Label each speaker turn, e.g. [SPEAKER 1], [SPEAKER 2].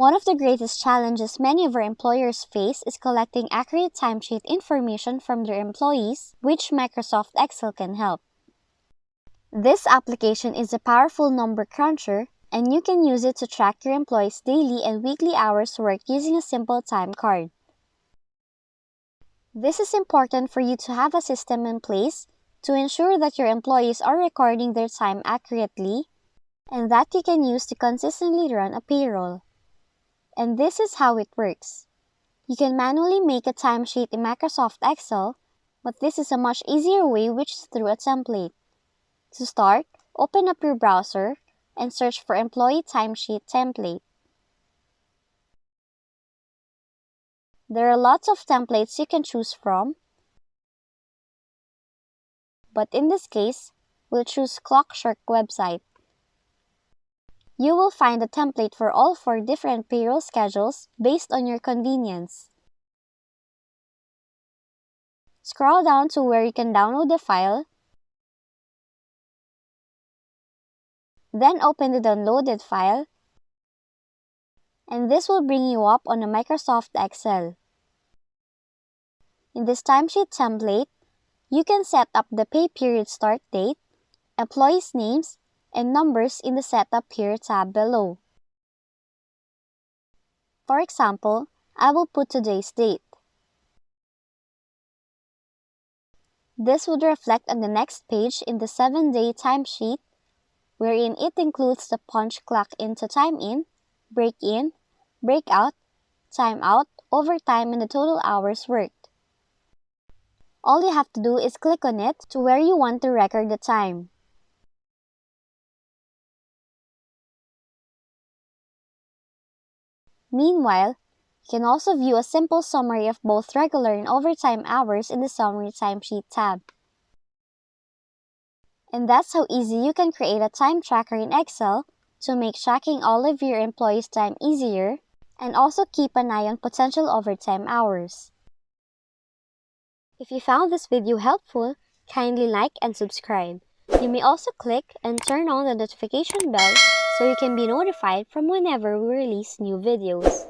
[SPEAKER 1] One of the greatest challenges many of our employers face is collecting accurate timesheet information from their employees, which Microsoft Excel can help. This application is a powerful number cruncher, and you can use it to track your employees' daily and weekly hours worked using a simple time card. This is important for you to have a system in place to ensure that your employees are recording their time accurately and that you can use to consistently run a payroll. And this is how it works. You can manually make a timesheet in Microsoft Excel, but this is a much easier way, which is through a template. To start, open up your browser and search for Employee Timesheet Template. There are lots of templates you can choose from, but in this case, we'll choose Clockshark website. You will find a template for all 4 different payroll schedules based on your convenience. Scroll down to where you can download the file, then open the downloaded file, and this will bring you up on a Microsoft Excel. In this timesheet template, you can set up the pay period start date, employees' names, and numbers in the Setup Here tab below. For example, I will put today's date. This would reflect on the next page in the 7-day timesheet, wherein it includes the punch clock in to time in, break out, time out, overtime, and the total hours worked. All you have to do is click on it to where you want to record the time. Meanwhile, you can also view a simple summary of both regular and overtime hours in the Summary Timesheet tab. And that's how easy you can create a time tracker in Excel to make tracking all of your employees' time easier and also keep an eye on potential overtime hours. If you found this video helpful, kindly like and subscribe. You may also click and turn on the notification bell so you can be notified from whenever we release new videos.